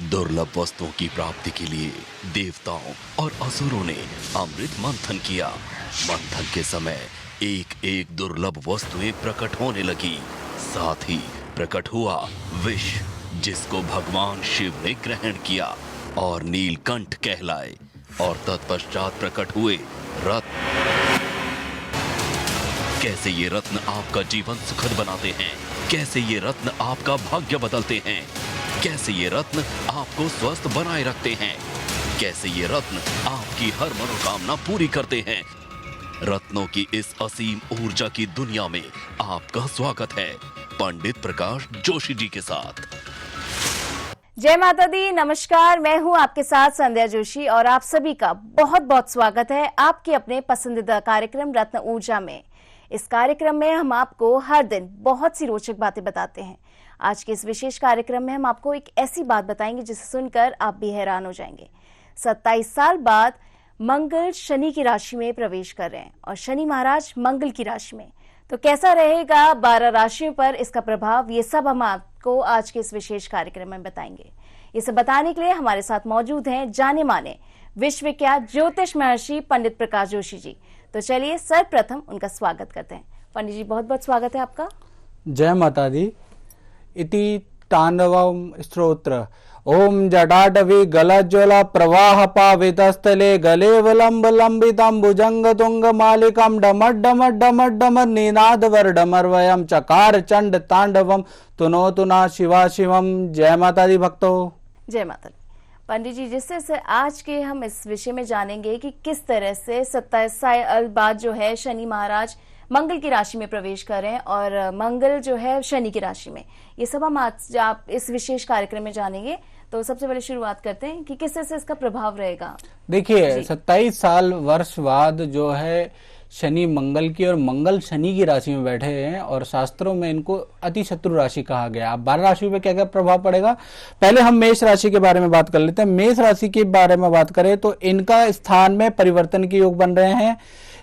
दुर्लभ वस्तुओं की प्राप्ति के लिए देवताओं और असुरों ने अमृत मंथन किया। मंथन के समय एक एक दुर्लभ वस्तुएं प्रकट होने लगी। साथ ही प्रकट हुआ विष, जिसको भगवान शिव ने ग्रहण किया और नीलकंठ कहलाए। और तत्पश्चात प्रकट हुए रत्न। कैसे ये रत्न आपका जीवन सुखद बनाते हैं, कैसे ये रत्न आपका भाग्य बदलते हैं, कैसे ये रत्न आपको स्वस्थ बनाए रखते हैं, कैसे ये रत्न आपकी हर मनोकामना पूरी करते हैं। रत्नों की इस असीम ऊर्जा की दुनिया में आपका स्वागत है पंडित प्रकाश जोशी जी के साथ। जय माता दी, नमस्कार। मैं हूं आपके साथ संध्या जोशी और आप सभी का बहुत बहुत स्वागत है आपके अपने पसंदीदा कार्यक्रम रत्न ऊर्जा में। इस कार्यक्रम में हम आपको हर दिन बहुत सी रोचक बातें बताते हैं। आज के इस विशेष कार्यक्रम में हम आपको एक ऐसी बात बताएंगे जिसे सुनकर आप भी हैरान हो जाएंगे। 27 साल बाद मंगल शनि की राशि में प्रवेश कर रहे हैं और शनि महाराज मंगल की राशि में। तो कैसा रहेगा 12 राशियों पर इसका प्रभाव, ये सब हम आपको आज के इस विशेष कार्यक्रम में बताएंगे। ये सब बताने के लिए हमारे साथ मौजूद हैं जाने माने विश्वविख्यात ज्योतिष महर्षि पंडित प्रकाश जोशी जी। तो चलिए सर्वप्रथम उनका स्वागत करते हैं। पंडित जी, बहुत बहुत स्वागत है आपका। जय माता दी। इति तांडवम स्तोत्र ओम जटाटवी गलज्वल प्रवाह पावितस्थले गले विलंब लंबितम भुजंग तुंग मालिकम डमट डमट डमट डमट निनाद वर्डमर्वयम चकार चंड तांडवम तुनो तुना शिवा शिवम। जय माता दी भक्तों। जय माता दी। पंडित जी, जिस तरह से आज के हम इस विषय में जानेंगे कि किस तरह से 27 साल बाद जो है शनि महाराज मंगल की राशि में प्रवेश कर रहे हैं और मंगल जो है शनि की राशि में, ये सब हम आज आप इस विशेष कार्यक्रम में जानेंगे। तो सबसे पहले शुरुआत करते हैं कि किस तरह से इसका प्रभाव रहेगा। देखिए 27 साल वर्ष बाद जो है शनि मंगल की और मंगल शनि की राशि में बैठे हैं और शास्त्रों में इनको अति शत्रु राशि कहा गया। अब 12 राशि पे क्या क्या प्रभाव पड़ेगा, पहले हम मेष राशि के बारे में बात कर लेते हैं। मेष राशि के बारे में बात करें तो इनका स्थान में परिवर्तन के योग बन रहे हैं,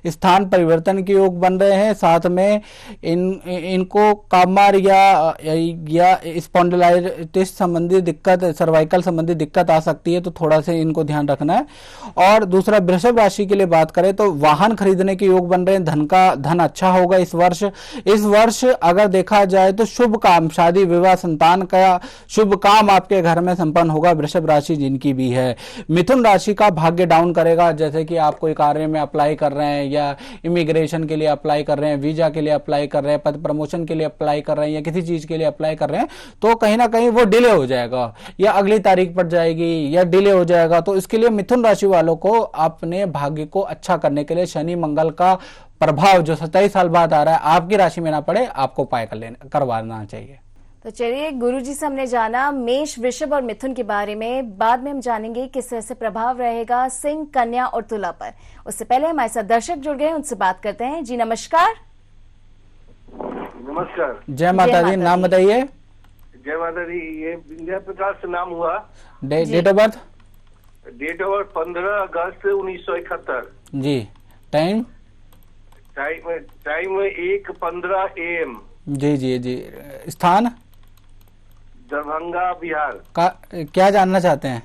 स्थान परिवर्तन के योग बन रहे हैं। साथ में इनको कामर या स्पॉन्डिलाइटिस संबंधी दिक्कत, सर्वाइकल संबंधी दिक्कत आ सकती है, तो थोड़ा सा इनको ध्यान रखना है। और दूसरा वृषभ राशि के लिए बात करें तो वाहन खरीदने के योग बन रहे हैं, धन अच्छा होगा इस वर्ष। इस वर्ष अगर देखा जाए तो शुभ काम, शादी विवाह संतान का शुभ काम आपके घर में संपन्न होगा, वृषभ राशि जिनकी भी है। मिथुन राशि का भाग्य डाउन करेगा, जैसे कि आप कोई कार्य में अप्लाई कर रहे हैं या इमिग्रेशन के लिए अप्लाई कर रहे हैं, वीजा के लिए अप्लाई कर रहे हैं, पद प्रमोशन के लिए अप्लाई कर रहे हैं या किसी चीज के लिए अप्लाई कर रहे हैं, तो कहीं ना कहीं वो डिले हो जाएगा या अगली तारीख पड़ जाएगी या डिले हो जाएगा। तो इसके लिए मिथुन राशि वालों को अपने भाग्य को अच्छा करने के लिए शनि मंगल का प्रभाव जो 27 साल बाद आ रहा है आपकी राशि में ना पड़े, आपको उपाय करवाना चाहिए। तो चलिए, गुरुजी से हमने जाना मेष, वृषभ और मिथुन के बारे में। बाद में हम जानेंगे किस तरह से प्रभाव रहेगा सिंह, कन्या और तुला पर। उससे पहले हमारे साथ दर्शक जुड़ गए, उनसे बात करते हैं। जी नमस्कार। नमस्कार। जय माता दी। नाम बताइए। जय माता दी। ये विद्या प्रकाश से नाम हुआ। Date of birth? Date of birth 15 August 1971। जी। टाइम? Time 1:15 AM। जी जी जी। स्थान? दरभंगा, बिहार का क्या जानना चाहते हैं?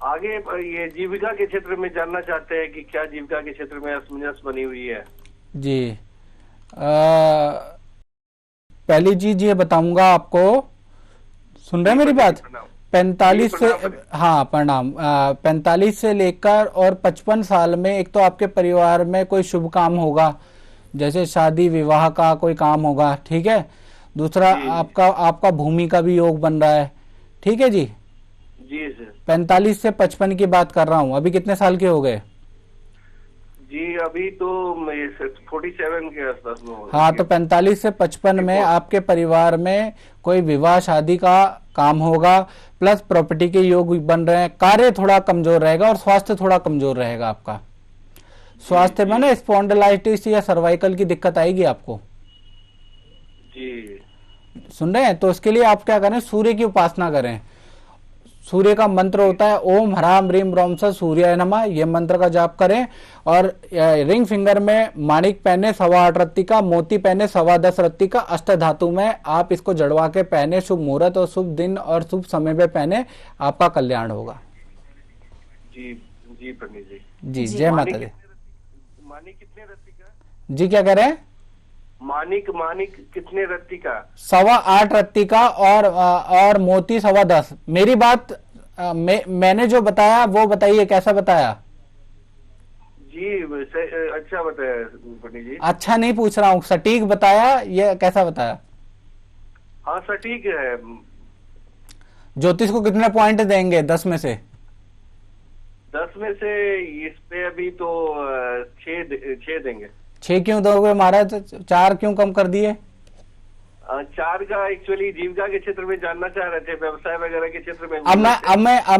आगे ये जीविका के क्षेत्र में जानना चाहते हैं कि क्या जीविका के क्षेत्र में असमंजस बनी हुई है। जी। पहली चीज ये बताऊंगा आपको, सुन रहे हैं मेरी बात? 45 से, हाँ प्रणाम। 45 से लेकर और 55 साल में एक तो आपके परिवार में कोई शुभ काम होगा, जैसे शादी विवाह का कोई काम होगा, ठीक है। दूसरा आपका भूमि का भी योग बन रहा है, ठीक है जी। जी सर। 45 से 55 की बात कर रहा हूँ। अभी कितने साल के हो गए? जी अभी तो 47 के आसपास में हो। हाँ, तो 45 से 55 में आपके परिवार में कोई विवाह शादी का काम होगा, प्लस प्रॉपर्टी के योग बन रहे हैं। कार्य थोड़ा कमजोर रहेगा और स्वास्थ्य थोड़ा कमजोर रहेगा आपका। स्वास्थ्य में ना स्पॉन्डिलाइटिस या सर्वाइकल की दिक्कत आएगी आपको। जी। सुन रहे हैं? तो इसके लिए आप क्या करें, सूर्य की उपासना करें। सूर्य का मंत्र होता है ओम ह्राम ह्रीम रोम स सूर्याय नमः, ये मंत्र का जाप करें। और रिंग फिंगर में माणिक पहने 8.25 रत्ती का, मोती पहने 10.25 रत्ती का, अष्ट धातु में आप इसको जड़वा के पहने, शुभ मुहूर्त और शुभ दिन और शुभ समय पे पहने, आपका कल्याण होगा। जी जी पंडित जी। जी जय माता दी। मानिक कितने रत्ती का? जी क्या कह रहे हैं? मानिक कितने रत्ती का? 8.25 रत्ती का और मोती 10.25। मेरी बात मैंने जो बताया वो बताइए, कैसा बताया? जी अच्छा बताया पंडित जी। अच्छा नहीं पूछ रहा हूँ, सटीक बताया, ये कैसा बताया? हाँ सटीक है। ज्योतिष को कितने पॉइंट देंगे 10 में से? 10 में से इस पे अभी तो 6 देंगे। 6 क्यों दोगे महाराज? 4 क्यों कम कर दिए? 4 का एक्चुअली जीविका के क्षेत्र में जानना चाह रहे थे, व्यवसाय वगैरह के क्षेत्र में। अब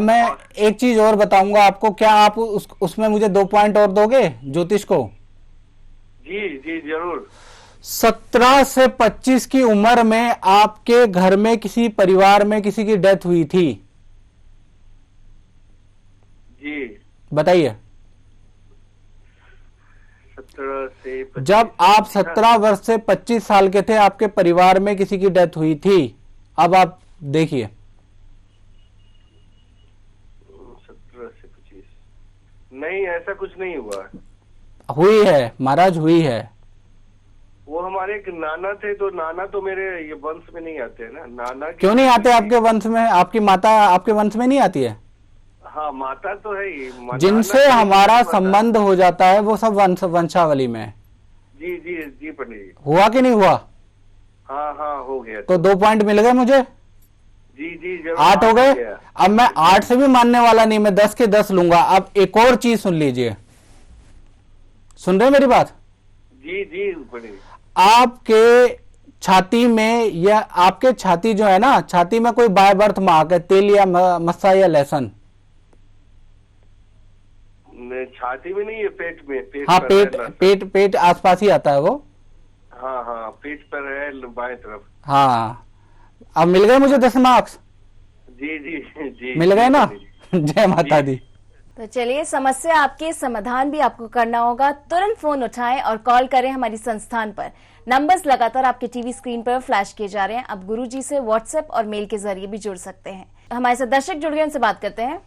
मैं एक चीज और बताऊंगा आपको, क्या आप उसमें मुझे 2 पॉइंट और दोगे ज्योतिष को? जी जी जरूर। 17 से 25 की उम्र में आपके घर में किसी परिवार में किसी की डेथ हुई थी, जी बताइए। 17 से 25। जब आप 17 वर्ष से 25 साल के थे, आपके परिवार में किसी की डेथ हुई थी। अब आप देखिए। 17 से 25 नहीं, ऐसा कुछ नहीं हुआ। हुई है महाराज, हुई है। वो हमारे एक नाना थे, तो नाना तो मेरे ये वंश में नहीं आते हैं ना। नाना क्यों नहीं आते आपके वंश में? आपकी माता आपके वंश में नहीं आती है? हाँ माता तो है ही। जिनसे हमारा संबंध हो जाता है वो सब वंशावली में। जी जी जी पंडित जी। हुआ कि नहीं हुआ? हाँ हाँ हो गया। तो 2 पॉइंट मिल गए मुझे। जी जी जरूर। 8 हो गए। अब मैं 8 से भी मानने वाला नहीं, मैं 10 के 10 लूंगा। अब एक और चीज सुन लीजिए, सुन रहे मेरी बात? जी जी पंडित जी। आपके छाती में, या आपके छाती जो है ना, छाती में कोई बाय बर्थ मार्क है, तेल या मस्सा या लहसन? छाती में नहीं है, पेट में। हाँ पर पेट आसपास ही आता है वो। हाँ हाँ पेट पर है, बाएं तरफ। हाँ अब मिल गए मुझे 10 मार्क्स। जी जी जी मिल गए ना? जय माता दी। तो चलिए, समस्या आपके समाधान भी आपको करना होगा। तुरंत फोन उठाएं और कॉल करें हमारी संस्थान पर। नंबर्स लगातार आपके टीवी स्क्रीन पर फ्लैश किए जा रहे हैं। आप गुरुजी से व्हाट्सएप और मेल के जरिए भी जुड़ सकते हैं। हमारे साथ दर्शक जुड़ गए, उनसे बात करते हैं।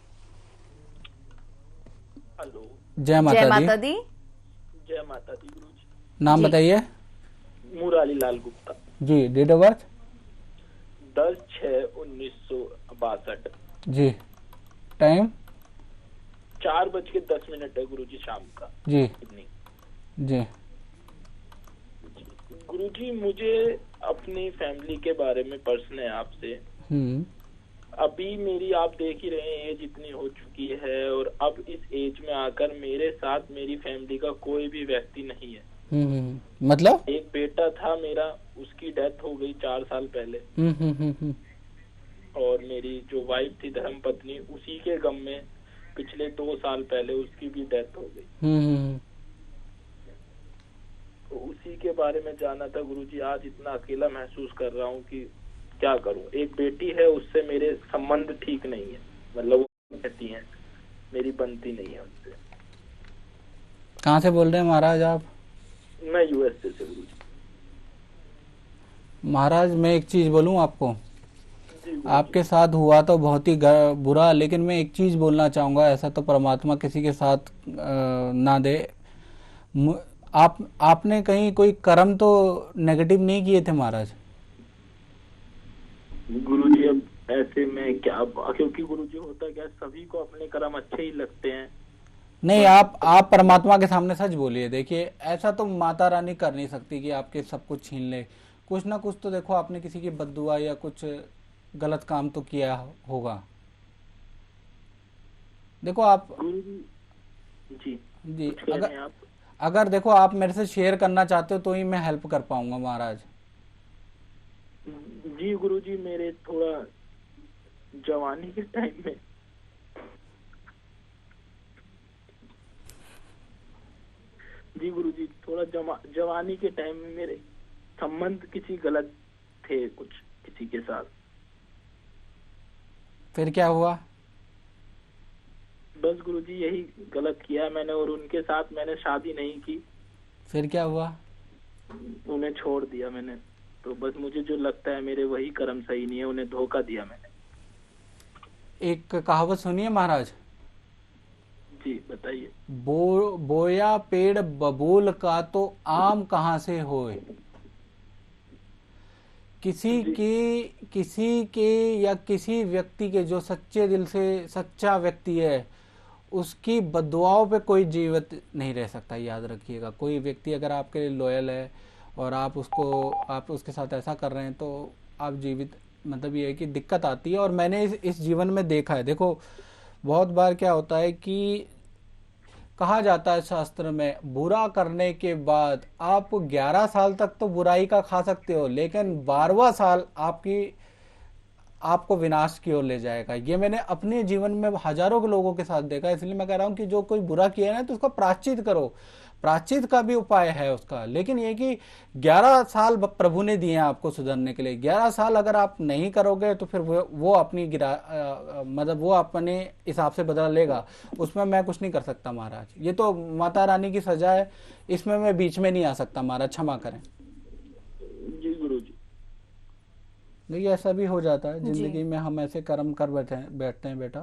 हेलो। जय माता दी। जय माता दी गुरुजी। नाम बताइए। मुरारी लाल गुप्ता। जी। Date of birth? 10/6/1962। जी। टाइम? 4:10 है गुरुजी, शाम का। जी इवनिंग। जी। गुरुजी मुझे अपनी फैमिली के बारे में प्रश्न है आपसे। अभी मेरी, आप देख ही रहे हैं, एज इतनी हो चुकी है और अब इस एज में आकर मेरे साथ मेरी फैमिली का कोई भी व्यक्ति नहीं है। मतलब? एक बेटा था मेरा, उसकी डेथ हो गई 4 साल पहले। और मेरी जो वाइफ थी, धर्म पत्नी, उसी के गम में पिछले 2 साल पहले उसकी भी डेथ हो गई। तो उसी के बारे में जानना था गुरुजी। आज इतना अकेला महसूस कर रहा हूँ कि क्या करूँ। एक बेटी है, उससे मेरे संबंध ठीक नहीं है, मतलब वो कहती हैं, मेरी बनती नहीं है उनसे। कहाँ से बोल रहे हैं महाराज आप? मैं यूएसए से गुरुजी। महाराज मैं एक चीज बोलूं आपको, आपके साथ हुआ तो बहुत ही बुरा, लेकिन मैं एक चीज बोलना चाहूंगा, ऐसा तो परमात्मा किसी के साथ ना दे। आपने कहीं कोई कर्म तो नेगेटिव नहीं किए थे महाराज? गुरुजी अब ऐसे में क्या, क्योंकि गुरुजी होता क्या, सभी को अपने कर्म अच्छे ही लगते हैं। नहीं, आप परमात्मा के सामने सच बोलिए। देखिए ऐसा तो माता रानी कर नहीं सकती कि आपके सब कुछ छीन ले। कुछ ना कुछ तो देखो, आपने किसी की बद्दुआ या कुछ गलत काम तो किया होगा। देखो आप जी जी, अगर देखो आप मेरे से शेयर करना चाहते हो तो ही मैं हेल्प कर पाऊंगा महाराज। जी गुरुजी, मेरे थोड़ा जवानी के टाइम में, जी गुरुजी, थोड़ा जवानी के टाइम में मेरे संबंध किसी गलत थे, कुछ किसी के साथ। फिर क्या हुआ? बस गुरुजी यही गलत किया मैंने, और उनके साथ मैंने शादी नहीं की। फिर क्या हुआ? उन्हें छोड़ दिया मैंने। तो बस मुझे जो लगता है मेरे वही कर्म सही नहीं है, उन्हें धोखा दिया मैंने। एक कहावत सुनिए महाराज। जी बताइए। बोया पेड़ बबूल का तो आम कहाँ से होए। किसी के या किसी व्यक्ति के जो सच्चे दिल से सच्चा व्यक्ति है, उसकी बद्दुआओं पे कोई जीवित नहीं रह सकता। याद रखिएगा, कोई व्यक्ति अगर आपके लिए लॉयल है और आप उसके साथ ऐसा कर रहे हैं तो आप जीवित, मतलब ये है कि दिक्कत आती है। और मैंने इस जीवन में देखा है। देखो, बहुत बार क्या होता है कि कहा जाता है शास्त्र में, बुरा करने के बाद आप 11 साल तक तो बुराई का खा सकते हो, लेकिन 12वां साल आपको विनाश की ओर ले जाएगा। ये मैंने अपने जीवन में हजारों के लोगों के साथ देखा। इसलिए मैं कह रहा हूं कि जो कोई बुरा किया है ना, तो उसका प्रायश्चित करो। प्रायश्चित का भी उपाय है उसका, लेकिन ये कि 11 साल प्रभु ने दिए हैं आपको सुधरने के लिए। 11 साल अगर आप नहीं करोगे तो फिर वो अपनी मतलब वो अपने हिसाब से बदला लेगा। उसमें मैं कुछ नहीं कर सकता महाराज। ये तो माता रानी की सजा है, इसमें मैं बीच में नहीं आ सकता महाराज, क्षमा करें। जी गुरुजी। देखिए, ऐसा भी हो जाता है जिंदगी में, हम ऐसे कर्म कर बैठते हैं बेटा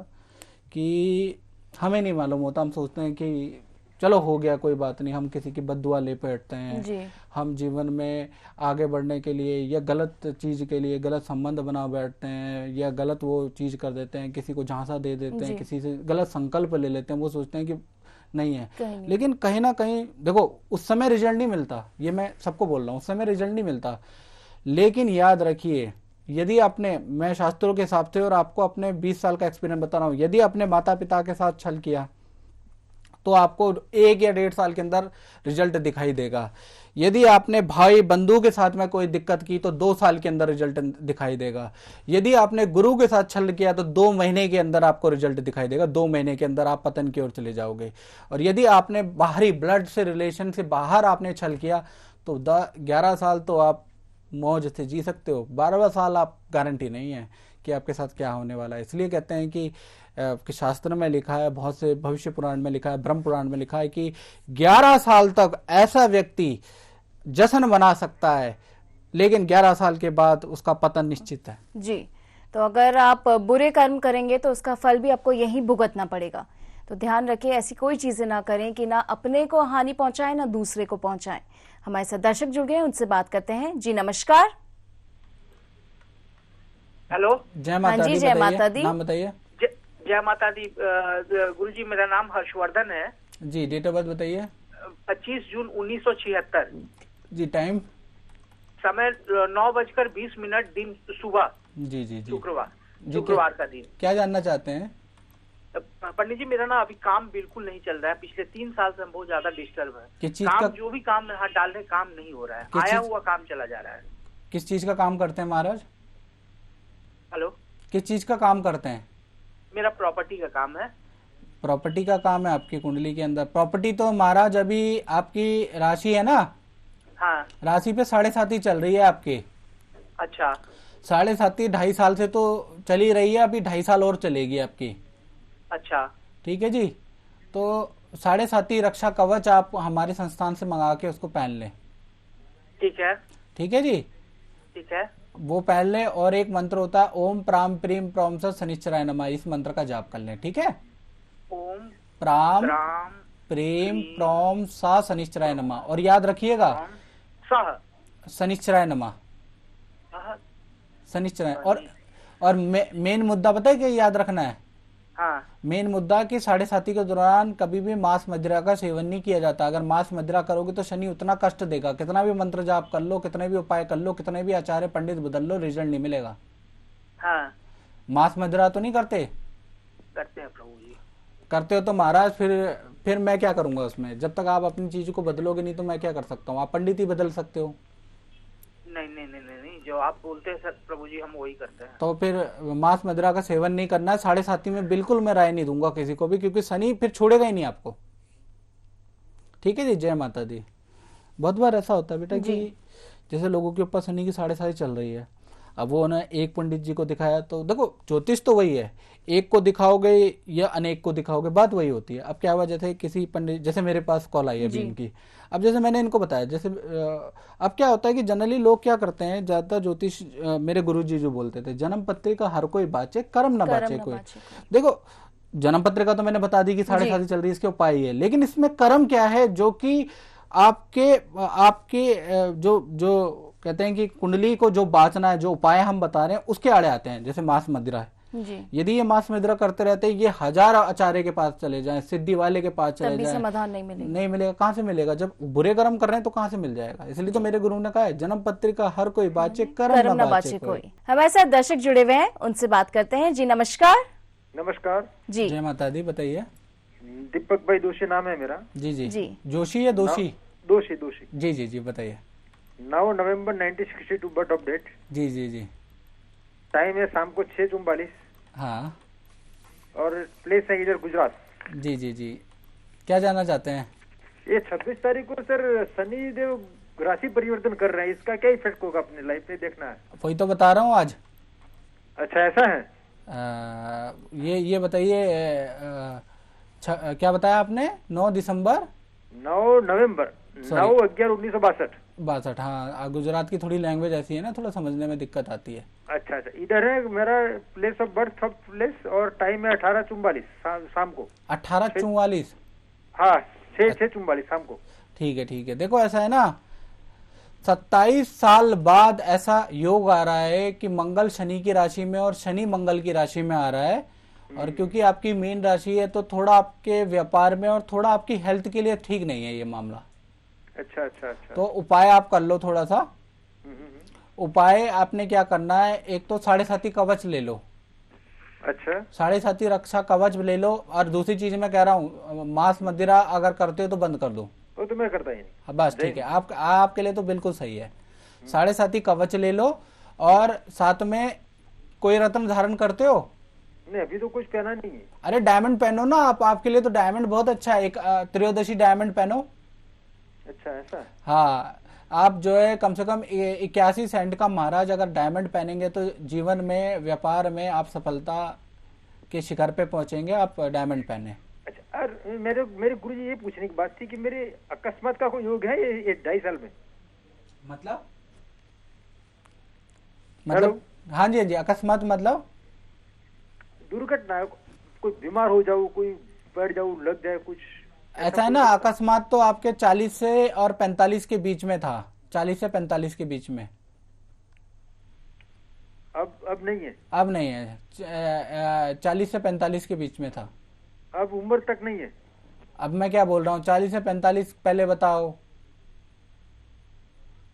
कि हमें नहीं मालूम होता। हम सोचते हैं कि चलो हो गया, कोई बात नहीं। हम किसी की बद्दुआ ले बैठते हैं। हम जीवन में आगे बढ़ने के लिए या गलत चीज के लिए गलत संबंध बना बैठते हैं, या गलत वो चीज कर देते हैं, किसी को झांसा दे देते हैं, किसी से गलत संकल्प ले लेते हैं। वो सोचते हैं कि नहीं है, लेकिन कहीं ना कहीं देखो, उस समय रिजल्ट नहीं मिलता। ये मैं सबको बोल रहा हूँ, उस समय रिजल्ट नहीं मिलता। लेकिन याद रखिए, यदि आपने, मैं शास्त्रों के हिसाब से और आपको अपने 20 साल का एक्सपीरियंस बता रहा हूँ, यदि अपने माता पिता के साथ छल किया तो आपको 1 या 1.5 साल के अंदर रिजल्ट दिखाई देगा। यदि आपने भाई बंधु के साथ में कोई दिक्कत की तो 2 साल के अंदर रिजल्ट दिखाई देगा। यदि आपने गुरु के साथ छल किया तो 2 महीने के अंदर आपको रिजल्ट दिखाई देगा। 2 महीने के अंदर आप पतन की ओर चले जाओगे। और यदि आपने बाहरी ब्लड से, रिलेशन से बाहर आपने छल किया तो 11 साल तो आप मौज से जी सकते हो। 12वां साल आप गारंटी नहीं है कि आपके साथ क्या होने वाला है। इसलिए कहते हैं कि शास्त्र में लिखा है, बहुत से भविष्य पुराण में लिखा है, ब्रह्म पुराण में लिखा है कि 11 साल तक ऐसा व्यक्ति जश्न बना सकता है, लेकिन 11 साल के बाद उसका पतन निश्चित है। जी, तो अगर आप बुरे कर्म करेंगे तो उसका फल भी आपको यही भुगतना पड़ेगा। तो ध्यान रखें, ऐसी कोई चीजें ना करें कि ना अपने को हानि पहुंचाएं ना दूसरे को पहुंचाएं। हमारे साथ दर्शक जुड़ गए, उनसे बात करते हैं। जी नमस्कार। हेलो। जय माता दी। जय माता दी। नाम बताइए। जय माता दी। गुरुजी, मेरा नाम हर्षवर्धन है जी। डेट ऑफ बर्थ बताइए। 25 जून 1976। जी। टाइम? समय 9:20 दिन सुबह। जी जी जी। शुक्रवार का दिन। क्या जानना चाहते हैं? पंडित जी, मेरा ना अभी काम बिल्कुल नहीं चल रहा है। पिछले 3 साल से हम बहुत ज्यादा डिस्टर्ब है। किस चीज काम का? जो भी काम में हाथ डालने काम नहीं हो रहा है। आया हुआ काम चला जा रहा है। किस चीज का काम करते हैं महाराज? हेलो। किस चीज का काम करते हैं? मेरा प्रॉपर्टी का काम है। प्रॉपर्टी का काम है आपकी कुंडली के अंदर। प्रॉपर्टी तो महाराज अभी आपकी राशि है ना, हाँ। राशि पे 7.5 चल रही है आपकी। अच्छा। 7.5 2.5 साल से तो चली रही है, अभी 2.5 साल और चलेगी आपकी। अच्छा। ठीक है जी। तो 7.5 रक्षा कवच आप हमारे संस्थान से मंगा के उसको पहन लें। ठीक है। ठीक है जी। ठीक है। वो पहन लें। और एक मंत्र होता है, ओम प्राम प्रीम प्रॉम स शनिश्चराय नमः। इस मंत्र का जाप कर लें। ठीक है। ओम प्राम प्रेम प्रॉम सा शनिश्चराय नमः। और याद रखिएगा, शनिश्चराय नमः, शनिश्चराय। और मेन मुद्दा पता है क्या याद रखना है? हाँ। मेन मुद्दा कि 7.5 के दौरान कभी भी मांस मदिरा का सेवन नहीं किया जाता। अगर मांस मदिरा करोगे तो शनि उतना कष्ट देगा, कितना भी मंत्र जाप कर लो, कितने भी उपाय कर लो, कितने भी आचार्य पंडित बदल लो, रिजल्ट नहीं मिलेगा। हाँ। मांस मदिरा तो नहीं करते? करते हैं प्रभु जी। करते हो तो महाराज फिर मैं क्या करूंगा उसमें? जब तक आप अपनी चीज को बदलोगे नहीं तो मैं क्या कर सकता हूँ? आप पंडित ही बदल सकते हो। नहीं नहीं नहीं नहीं नहीं, जो आप बोलते हैं सर प्रभु जी, हम वही करते हैं। तो फिर मांस मदिरा का सेवन नहीं करना है। 7.5 में बिल्कुल मैं राय नहीं दूंगा किसी को भी, क्योंकि शनि फिर छोड़ेगा ही नहीं आपको। ठीक है जी। जय माता दी। बहुत बार ऐसा होता है बेटा कि जैसे लोगों के ऊपर शनि की 7.5 चल रही है, अब वो ना एक पंडित जी को दिखाया, तो देखो ज्योतिष तो वही है, एक को दिखाओगे या अनेक को दिखाओगे, बात वही होती है। अब क्या हुआ, जैसे किसी पंडित, जैसे मेरे पास कॉल आई है अभी इनकी, अब जैसे मैंने इनको बताया, जैसे अब क्या होता है कि जनरली लोग क्या करते हैं, ज्यादा ज्योतिष मेरे गुरुजी जो बोलते थे, जन्म पत्रिका हर कोई बाचे, कर्म न बाचे कोई। देखो जन्म पत्रिका तो मैंने बता दी कि 7.5 चल रही है, इसके उपाय है, लेकिन इसमें कर्म क्या है जो कि आपके जो कहते हैं कि कुंडली को जो बाचना है, जो उपाय हम बता रहे हैं उसके आड़े आते हैं। जैसे मांस मदिरा है जी। यदि ये मांस मदिरा करते रहते हैं, ये 1000 आचार्य के पास चले जाएं, सिद्धि वाले के पास चले जाएं, समाधान नहीं मिलेगा। नहीं मिलेगा। कहाँ से मिलेगा? जब बुरे कर्म कर रहे हैं तो कहाँ से मिल जाएगा? इसलिए तो मेरे गुरु ने कहा है, जन्म पत्रिका हर कोई बाचे, कर्म न बाचे कोई। हमारे साथ दर्शक जुड़े हुए हैं, उनसे बात करते हैं। जी नमस्कार। नमस्कार जी। जय माता दी, बताइए। दीपक भाई दोषी नाम है मेरा। जी जी जी। जोशी या दोषी? दोषी। जी जी जी, बताइए। 9 नवंबर 1962 बर्थ ऑफ डेट। जी जी जी। टाइम है शाम को 6:44। हाँ। और प्लेस है इधर गुजरात। जी जी जी, क्या जानना चाहते हैं? ये 26 तारीख को सर शनि देव राशि परिवर्तन कर रहे हैं, इसका क्या इफेक्ट होगा अपने लाइफ में, देखना है। वही तो बता रहा हूँ आज। अच्छा ऐसा है। ये बताइए, क्या बताया आपने? 9 दिसंबर 9 नवंबर 9/11/1962। 62। हाँ, गुजरात की थोड़ी लैंग्वेज ऐसी है ना, थोड़ा समझने में दिक्कत आती है। अच्छा, इधर है मेरा place of birth of place, और टाइम है 18:44 शाम को। 18:44? हाँ, 6:44 शाम को। ठीक है। देखो ऐसा है ना, 27 साल बाद ऐसा योग आ रहा है कि मंगल शनि की राशि में और शनि मंगल की राशि में आ रहा है, और क्योंकि आपकी मीन राशि है तो थोड़ा आपके व्यापार में और थोड़ा आपकी हेल्थ के लिए ठीक नहीं है ये मामला। अच्छा। तो उपाय आप कर लो थोड़ा सा। उपाय आपने क्या करना है, एक तो 7.5 कवच ले लो। अच्छा। 7.5 रक्षा कवच ले लो, और दूसरी चीज मैं कह रहा हूँ, मांस मदिरा अगर करते हो तो बंद कर दो। वो तो मैं करता ही नहीं। बस ठीक है, आपके लिए तो बिल्कुल सही है। 7.5 कवच ले लो, और साथ में कोई रत्न धारण करते हो? नहीं, अभी तो कुछ पहना नहीं है। अरे डायमंड पहनो ना, आपके लिए तो डायमंड बहुत अच्छा है। एक त्रयोदशी डायमंड पहनो। अच्छा ऐसा। हाँ, आप जो है कम से कम 81 सेंट का महाराज अगर डायमंड पहनेंगे तो जीवन में, व्यापार में आप सफलता के शिखर पे पहुंचेंगे। आप डायमंड पहने। अच्छा, और मेरे गुरुजी ये पूछने की बात थी कि मेरे अकस्मात का कोई योग है ये 2.5 साल में? मतलब हाँ जी, अकस्मात मतलब दुर्घटना, कोई बीमार हो जाओ, कोई बैठ जाओ, लग जाए कुछ, ऐसा है ना। अकस्मात तो आपके 40 से और 45 के बीच में था, 40 से 45 के बीच में। अब नहीं है? अब नहीं है, 40 से 45 के बीच में था। अब उम्र तक नहीं है? अब मैं क्या बोल रहा हूँ, 40 से 45 पहले बताओ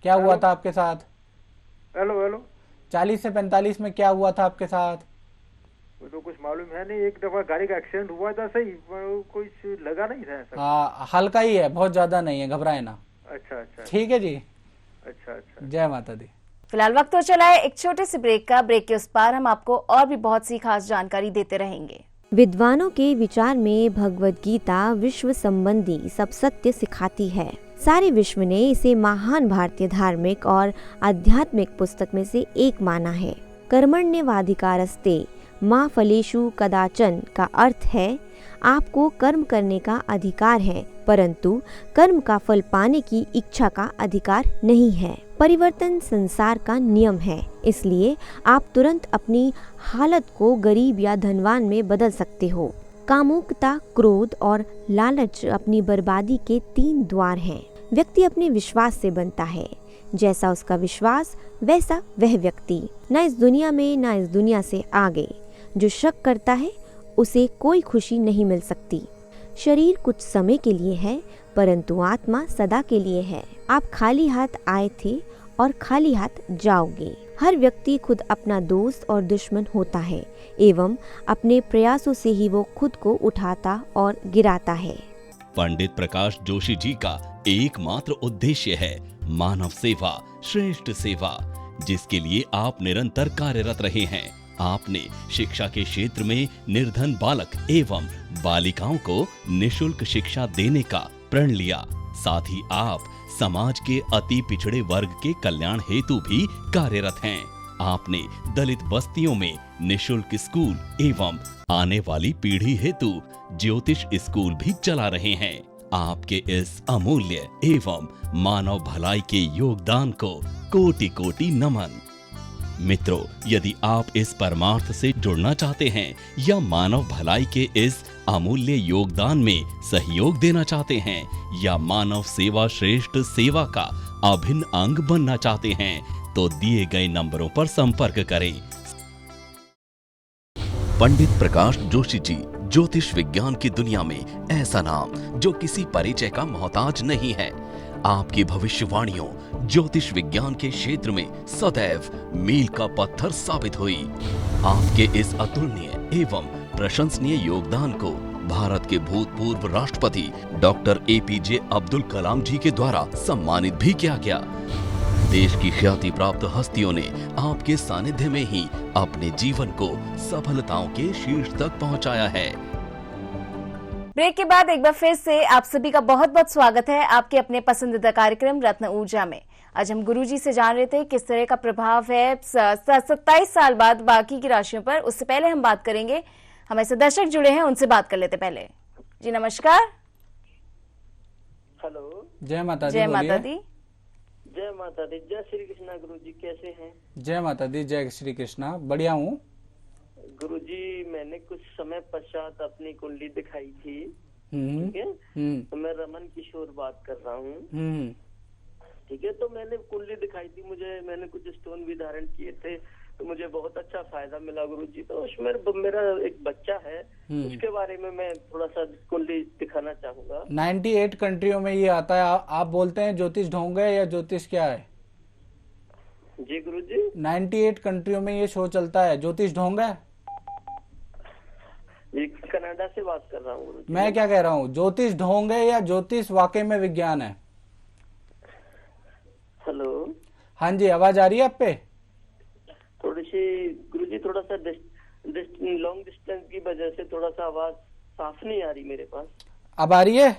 क्या हुआ था आपके साथ? हेलो 40 से 45 में क्या हुआ था आपके साथ? वो तो कुछ मालूम है नहीं। एक दफा गाड़ी का एक्सीडेंट हुआ था, सही कुछ लगा नहीं था ऐसा। हाँ, हल्का ही है, बहुत ज्यादा नहीं है, घबराए ना। अच्छा। ठीक है जी। अच्छा। जय माता दी। फिलहाल वक्त तो चला है एक छोटे से ब्रेक का। ब्रेक के उस पार हम आपको और भी बहुत सी खास जानकारी देते रहेंगे। विद्वानों के विचार में भगवत गीता विश्व संबंधी सब सत्य सिखाती है। सारे विश्व ने इसे महान भारतीय धार्मिक और आध्यात्मिक पुस्तक में से एक माना है। कर्मण्येवाधिकारस्ते मा फलेषु कदाचन का अर्थ है आपको कर्म करने का अधिकार है, परंतु कर्म का फल पाने की इच्छा का अधिकार नहीं है। परिवर्तन संसार का नियम है, इसलिए आप तुरंत अपनी हालत को गरीब या धनवान में बदल सकते हो। कामुकता, क्रोध और लालच अपनी बर्बादी के 3 द्वार हैं। व्यक्ति अपने विश्वास से बनता है, जैसा उसका विश्वास वैसा वह व्यक्ति। न इस दुनिया में न इस दुनिया से आगे। जो शक करता है उसे कोई खुशी नहीं मिल सकती। शरीर कुछ समय के लिए है, परंतु आत्मा सदा के लिए है। आप खाली हाथ आए थे और खाली हाथ जाओगे। हर व्यक्ति खुद अपना दोस्त और दुश्मन होता है, एवं अपने प्रयासों से ही वो खुद को उठाता और गिराता है। पंडित प्रकाश जोशी जी का एकमात्र उद्देश्य है मानव सेवा, श्रेष्ठ सेवा, जिसके लिए आप निरंतर कार्यरत रहे हैं। आपने शिक्षा के क्षेत्र में निर्धन बालक एवं बालिकाओं को निशुल्क शिक्षा देने का प्रण लिया। साथ ही आप समाज के अति पिछड़े वर्ग के कल्याण हेतु भी कार्यरत हैं। आपने दलित बस्तियों में निशुल्क स्कूल एवं आने वाली पीढ़ी हेतु ज्योतिष स्कूल भी चला रहे हैं। आपके इस अमूल्य एवं मानव भलाई के योगदान को कोटि कोटि नमन। मित्रों, यदि आप इस परमार्थ से जुड़ना चाहते हैं या मानव भलाई के इस अमूल्य योगदान में सहयोग देना चाहते हैं या मानव सेवा श्रेष्ठ सेवा का अभिन्न अंग बनना चाहते हैं तो दिए गए नंबरों पर संपर्क करें। पंडित प्रकाश जोशी जी, ज्योतिष विज्ञान की दुनिया में ऐसा नाम जो किसी परिचय का मोहताज नहीं है। आपकी भविष्यवाणियों ज्योतिष विज्ञान के क्षेत्र में सदैव मील का पत्थर साबित हुई। आपके इस अतुलनीय एवं प्रशंसनीय योगदान को भारत के भूतपूर्व राष्ट्रपति डॉक्टर APJ अब्दुल कलाम जी के द्वारा सम्मानित भी किया गया। देश की ख्याति प्राप्त हस्तियों ने आपके सानिध्य में ही अपने जीवन को सफलताओं के शीर्ष तक पहुंचाया है। ब्रेक के बाद एक बार फिर से आप सभी का बहुत बहुत स्वागत है आपके अपने पसंदीदा कार्यक्रम रत्न ऊर्जा में। आज हम गुरुजी से जान रहे थे किस तरह का प्रभाव है 27 साल बाद बाकी की राशियों पर। उससे पहले हम बात करेंगे, हमारे से दर्शक जुड़े हैं, उनसे बात कर लेते पहले। जी नमस्कार। हेलो। जय माता दी। जय माता दी। जय माता दी। जय श्री कृष्णा। गुरुजी कैसे हैं? जय माता दी। जय श्री कृष्णा। बढ़िया हूँ गुरुजी। मैंने कुछ समय पश्चात अपनी कुंडली दिखाई थी, ठीक है? तो मैं रमन किशोर बात कर रहा हूँ, ठीक है? तो मैंने कुंडली दिखाई थी, मैंने कुछ स्टोन भी धारण किए थे, तो मुझे बहुत अच्छा फायदा मिला गुरुजी। तो उसमें मेरा एक बच्चा है, उसके बारे में मैं थोड़ा सा कुंडली दिखाना चाहूंगा। 98 कंट्रियों में ये आता है। आप बोलते हैं ज्योतिष ढोंग है या ज्योतिष क्या है? जी गुरुजी। 98 कंट्रियों में ये शो चलता है। ज्योतिष ढोंग है? कनाडा से बात कर रहा हूँ गुरुजी। मैं क्या कह रहा हूँ, ज्योतिष ढोंग है या ज्योतिष वाकई में विज्ञान है? हेलो। हाँ जी, आवाज आ रही है आप पे? थोड़ी सी गुरुजी, थोड़ा सा लॉन्ग डिस्टेंस की वजह से थोड़ा सा आवाज साफ नहीं आ रही मेरे पास। अब आ रही है?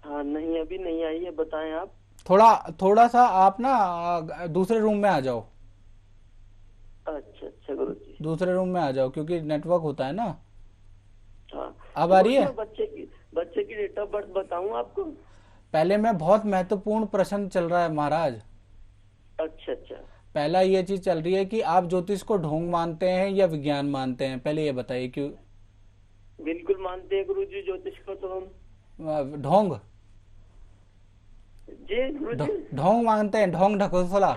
हाँ नहीं, अभी नहीं आई है। बताएं आप। थोड़ा सा आप ना दूसरे रूम में आ जाओ। अच्छा गुरुजी। दूसरे रूम में आ जाओ क्योंकि नेटवर्क होता है ना। हाँ। अब आ रही है? बच्चे की डेट ऑफ बर्थ बताऊं आपको? पहले में बहुत महत्वपूर्ण प्रश्न चल रहा है महाराज। अच्छा। पहला ये चीज चल रही है कि आप ज्योतिष को ढोंग मानते हैं या विज्ञान मानते हैं, पहले ये बताइए। क्यों? बिल्कुल मानते हैं गुरुजी ज्योतिष को तो हम। ढोंग? जी गुरुजी। ढोंग मानते हैं? ढोंग ढकोसला?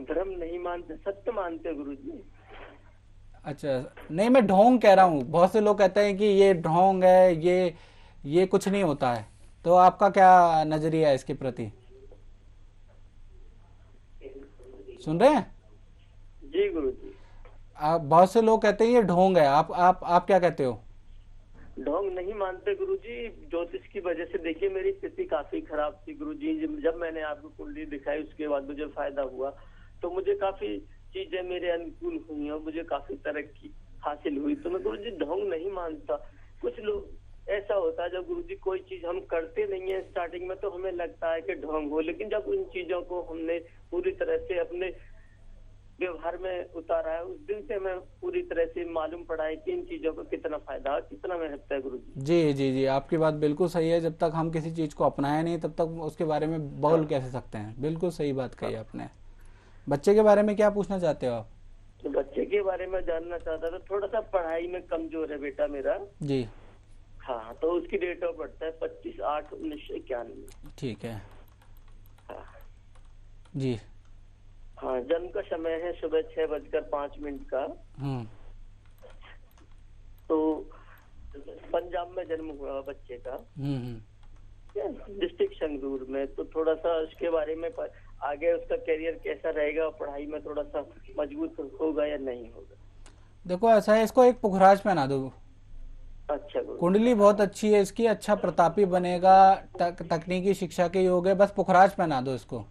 धर्म नहीं मानते, सत्य मानते हैं गुरुजी। अच्छा, नहीं मैं ढोंग कह रहा हूँ। बहुत से लोग कहते हैं कि ये ढोंग है, ये कुछ नहीं होता है। तो आपका क्या नजरिया है इसके प्रति? सुन रहे हैं? जी गुरुजी। आप बहुत से लोग कहते हैं ये ढोंग है। आप क्या कहते हो? ढोंग नहीं मानते गुरुजी। ज्योतिष की वजह से देखिए मेरी स्थिति काफी खराब थी गुरुजी। जब मैंने आपको कुंडली दिखाई उसके बाद मुझे फायदा हुआ, तो मुझे काफी चीजें मेरे अनुकूल हुई और मुझे काफी तरक्की हासिल हुई। तो मैं गुरुजी ढोंग नहीं मानता। कुछ लोग ऐसा होता है जब गुरुजी कोई चीज हम करते नहीं है स्टार्टिंग में तो हमें लगता है कि ढोंग हो, लेकिन जब उन चीजों को हमने पूरी तरह से अपने व्यवहार में उतारा है, उस दिन से हमें पूरी तरह से मालूम पड़ा है कि इन चीजों का कितना फायदा, कितना महत्व है गुरुजी। जी, आपकी बात बिल्कुल सही है। जब तक हम किसी चीज को अपनाए नहीं तब तक उसके बारे में बोल कैसे सकते हैं। बिल्कुल सही बात कही आपने। बच्चे के बारे में क्या पूछना चाहते हो आप? तो बच्चे के बारे में जानना चाहता था। थोड़ा सा पढ़ाई में कमजोर है बेटा मेरा। जी। हाँ, तो उसकी डेट ऑफ बर्थ है 25/8/1991। ठीक है। हाँ जी। हाँ, जन्म का समय है सुबह 6:05 का। तो पंजाब में जन्म हुआ बच्चे का, डिस्ट्रिक्ट संगरूर में। तो थोड़ा सा उसके बारे में आगे उसका करियर कैसा रहेगा, पढ़ाई में थोड़ा सा मजबूत होगा या नहीं होगा? देखो ऐसा है, इसको एक पुखराज पहना दो। अच्छा। कुंडली बहुत अच्छी है इसकी, अच्छा प्रतापी बनेगा, तकनीकी शिक्षा के योग है। बस पुखराज पहना दो इसको।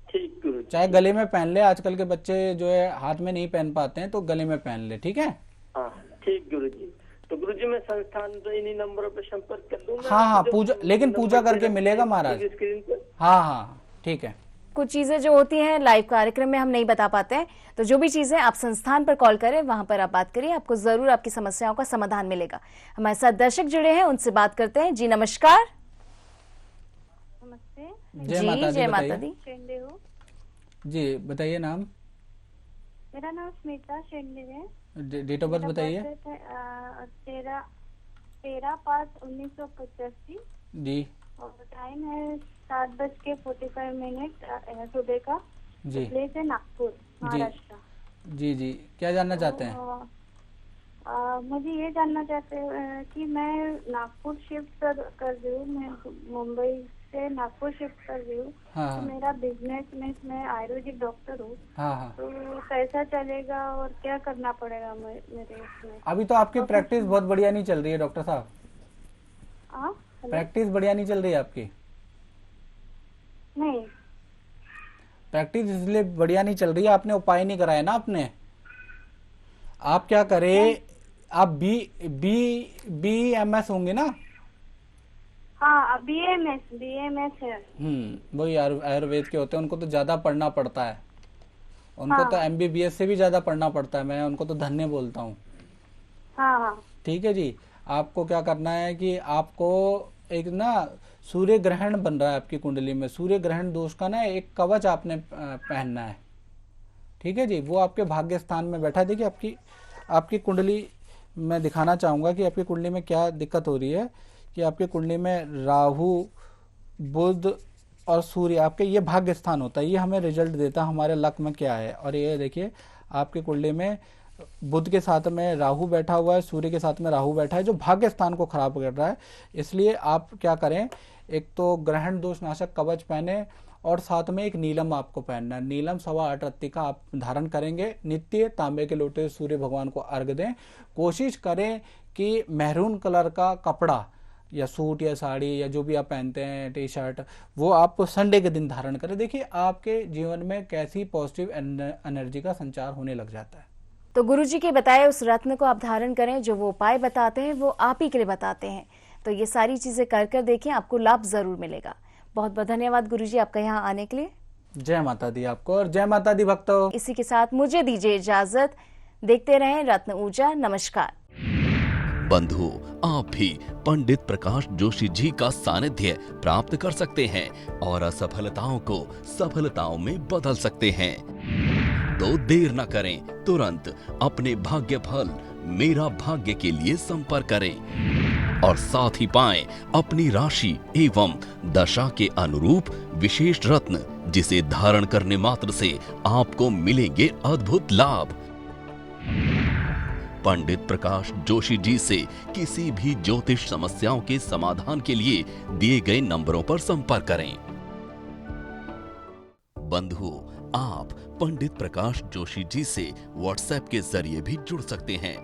ठीक गुरु। चाहे गले में पहन ले, आजकल के बच्चे जो है हाथ में नहीं पहन पाते हैं तो गले में पहन ले। ठीक है? हाँ ठीक गुरु जी। तो गुरु जी मैं संस्थान तो इन्हीं नंबरों पर संपर्क कर दूंगा। हाँ, पूजा, लेकिन पूजा करके मिलेगा महाराज। स्क्रीन पर। हाँ, ठीक है। कुछ चीजें जो होती हैं लाइव कार्यक्रम में हम नहीं बता पाते हैं, तो जो भी चीजें आप संस्थान पर कॉल करें वहां पर आप बात करिए, आपको जरूर आपकी समस्याओं का समाधान मिलेगा। हमारे साथ दर्शक जुड़े हैं, उनसे बात करते हैं। जी नमस्कार। नमस्ते। जय माता दी। जय माता बताइए। दी। शेंडे हूँ। जी बताइए नाम, मेरा नाम स्मिता शेंडे है। डेट ऑफ बर्थ बताइए। 13/5/1985 जी और टाइम है 7:45 सुबह का। जी प्लेस है नागपुर, महाराष्ट्र। जी जी, क्या जानना चाहते हैं? मुझे ये जानना चाहते हैं कि मैं नागपुर शिफ्ट कर रही हूँ। मैं मुंबई से नागपुर शिफ्ट कर रही हूँ। हाँ तो मेरा बिजनेस में मैं आयुर्वेदिक डॉक्टर हूँ। हाँ हाँ। तो कैसा चलेगा और क्या करना पड़ेगा मेरे इसमें? अभी तो आपकी प्रैक्टिस बहुत बढ़िया नहीं चल रही है डॉक्टर साहब। प्रैक्टिस बढ़िया नहीं चल रही है आपकी। नहीं। प्रैक्टिस इसलिए बढ़िया नहीं चल रही है, आपने उपाय नहीं कराया ना आपने। आप क्या करें, आप BMS होंगे ना? हाँ, BMS है। वही आयुर्वेद के होते हैं, उनको तो ज्यादा पढ़ना पड़ता है। उनको हाँ। तो MBBS से भी ज्यादा पढ़ना पड़ता है। मैं उनको तो धन्य बोलता हूँ। हाँ हाँ। ठीक है जी। आपको क्या करना है कि आपको एक ना सूर्य ग्रहण बन रहा है आपकी कुंडली में, सूर्य ग्रहण दोष का ना एक कवच आपने पहनना है। ठीक है जी। वो आपके भाग्य स्थान में बैठा है। देखिए आपकी कुंडली मैं दिखाना चाहूंगा कि आपकी कुंडली में क्या दिक्कत हो रही है। कि आपकी कुंडली में राहु, बुध और सूर्य, आपके ये भाग्य स्थान होता है। ये हमें रिजल्ट देता है हमारे लक में क्या है। और ये देखिए आपकी कुंडली में बुध के साथ में राहु बैठा हुआ है, सूर्य के साथ में राहु बैठा है, जो भाग्य स्थान को खराब कर रहा है। इसलिए आप क्या करें, एक तो ग्रहण दोष नाशक कवच पहने और साथ में एक नीलम आपको पहनना है। नीलम 8.25 रत्ती का आप धारण करेंगे। नित्य तांबे के लोटे सूर्य भगवान को अर्घ दें। कोशिश करें कि मैरून कलर का कपड़ा या सूट या साड़ी या जो भी आप पहनते हैं, टी शर्ट, वो आप संडे के दिन धारण करें। देखिए आपके जीवन में कैसी पॉजिटिव एनर्जी का संचार होने लग जाता है। तो गुरुजी के बताए उस रत्न को आप धारण करें। जो वो उपाय बताते हैं वो आप ही के लिए बताते हैं। तो ये सारी चीजें कर देखें, आपको लाभ जरूर मिलेगा। बहुत बहुत धन्यवाद गुरुजी आपका यहाँ आने के लिए। जय माता दी आपको और जय माता दी भक्तों। इसी के साथ मुझे दीजिए इजाजत। देखते रहें रत्न ऊर्जा। नमस्कार। बंधु, आप भी पंडित प्रकाश जोशी जी का सानिध्य प्राप्त कर सकते हैं और असफलताओं को सफलताओं में बदल सकते हैं। तो देर न करें, तुरंत अपने भाग्य फल मेरा भाग्य के लिए संपर्क करें और साथ ही पाएं अपनी राशि एवं दशा के अनुरूप विशेष रत्न, जिसे धारण करने मात्र से आपको मिलेंगे अद्भुत लाभ। पंडित प्रकाश जोशी जी से किसी भी ज्योतिष समस्याओं के समाधान के लिए दिए गए नंबरों पर संपर्क करें। बंधु, आप पंडित प्रकाश जोशी जी से व्हाट्सएप के जरिए भी जुड़ सकते हैं।